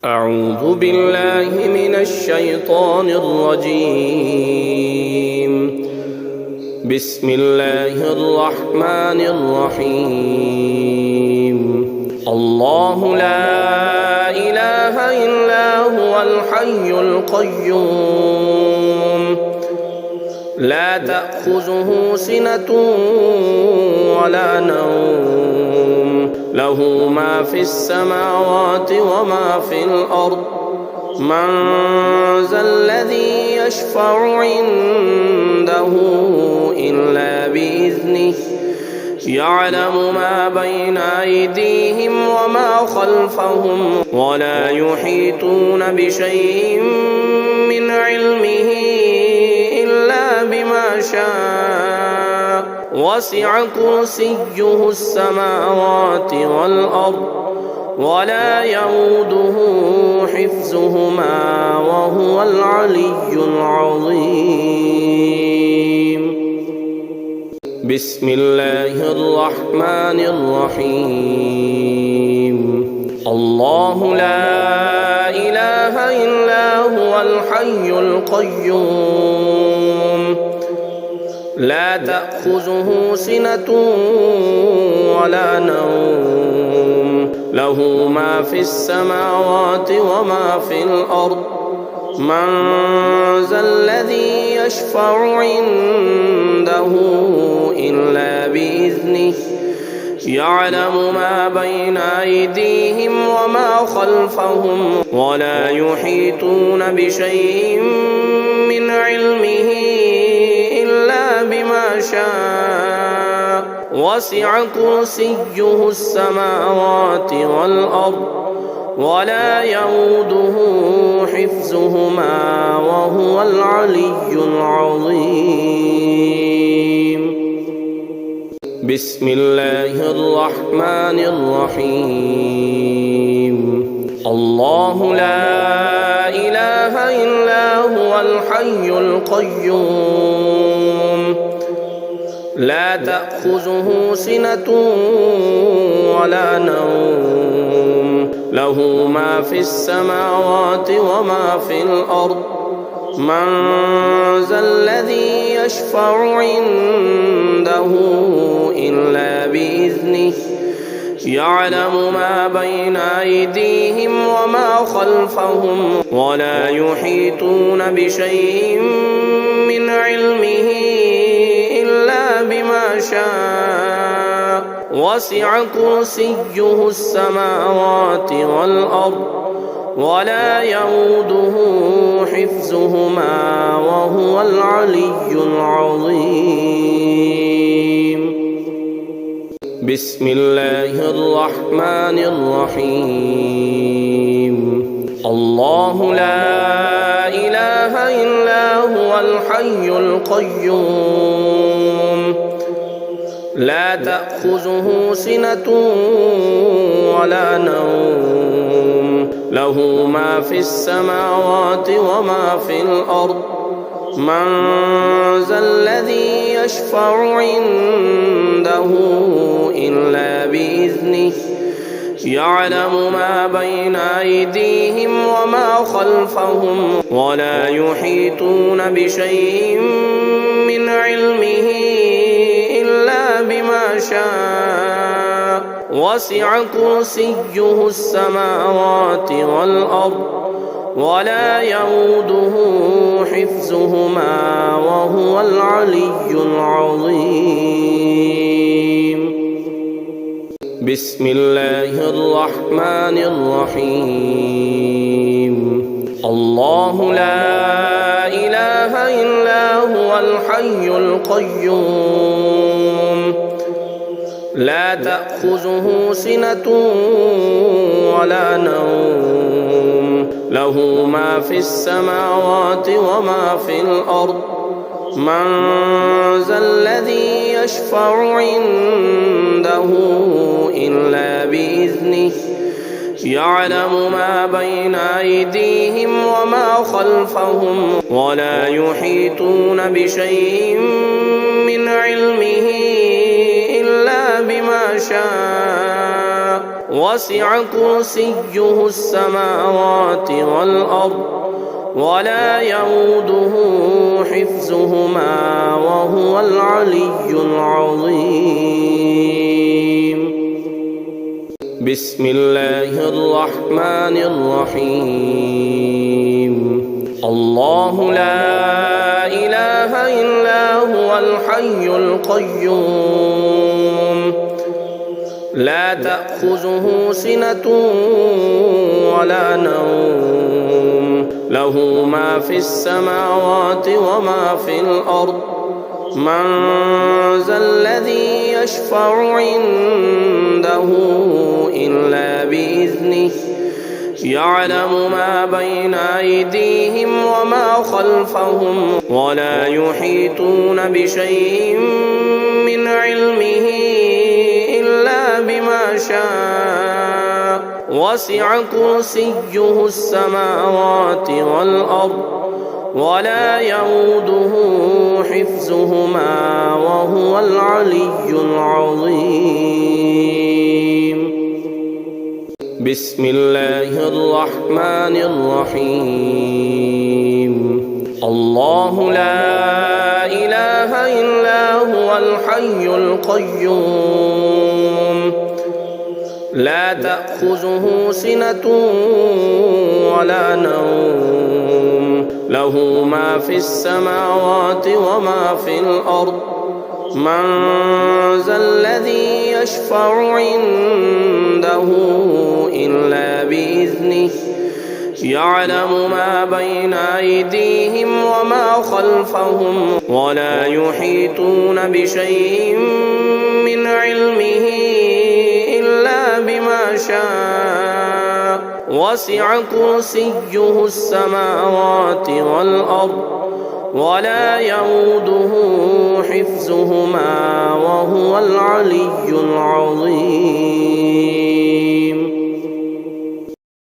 أعوذ بالله من الشيطان الرجيم. بسم الله الرحمن الرحيم. الله لا إله إلا هو الحي القيوم لا تأخذه سنة ولا نوم له ما في السماوات وما في الأرض من ذا الذي يشفع عنده إلا بإذنه يعلم ما بين أيديهم وما خلفهم ولا يحيطون بشيء من علمه إلا بما شاء وسع كرسيه السماوات والأرض ولا يؤوده حفظهما وهو العلي العظيم. بسم الله الرحمن الرحيم. الله لا إله إلا هو الحي القيوم لا تأخذه سنة ولا نوم له ما في السماوات وما في الأرض من ذا الذي يشفع عنده إلا بإذنه يعلم ما بين أيديهم وما خلفهم ولا يحيطون بشيء من علمه إلا بما شاء وسع كرسيه السماوات والأرض ولا يؤوده حفظهما وهو العلي العظيم. بسم الله الرحمن الرحيم. الله لا إله إلا هو الحي القيوم لا تأخذه سنة ولا نوم له ما في السماوات وما في الأرض من ذا الذي يشفع عنده إلا بإذنه يعلم ما بين أيديهم وما خلفهم ولا يحيطون بشيء من علمه إلا بما شاء وسع كرسيه السماوات والأرض ولا يؤوده حفظهما وهو العلي العظيم. بسم الله الرحمن الرحيم. الله لا إله إلا هو الحي القيوم لا تأخذه سنة ولا نوم له ما في السماوات وما في الأرض من ذا الذي يشفع عنده إلا بإذنه يعلم ما بين أيديهم وما خلفهم ولا يحيطون بشيء من علمه إلا بما شاء وسع كرسيه السماوات والأرض ولا يؤوده حفظهما وهو العلي العظيم. بسم الله الرحمن الرحيم. الله لا إله إلا هو الحي القيوم لا تأخذه سنة ولا نوم له ما في السماوات وما في الأرض من ذا الذي يشفع عنده إلا بإذنه يعلم ما بين أيديهم وما خلفهم ولا يحيطون بشيء من علمه إلا بما شاء وسع كرسيه السماوات والأرض ولا يؤوده حفظهما وهو العلي العظيم. بسم الله الرحمن الرحيم. الله لا إله إلا هو الحي القيوم لا تأخذه سنة ولا نوم له ما في السماوات وما في الأرض من ذا الذي يشفع عنده إلا بإذنه يعلم ما بين أيديهم وما خلفهم ولا يحيطون بشيء من علمه إلا بما شاء وسع كرسيه السماوات والأرض ولا يؤوده حفظهما وهو العلي العظيم. بسم الله الرحمن الرحيم. الله لا إله إلا هو الحي القيوم لا تأخذه سنة ولا نوم له ما في السماوات وما في الأرض من ذا الذي يشفع عنده إلا بإذنه يعلم ما بين أيديهم وما خلفهم ولا يحيطون بشيء من علمه إلا بما شاء وسع كرسيه السماوات والأرض ولا يؤوده حفظهما وهو العلي العظيم.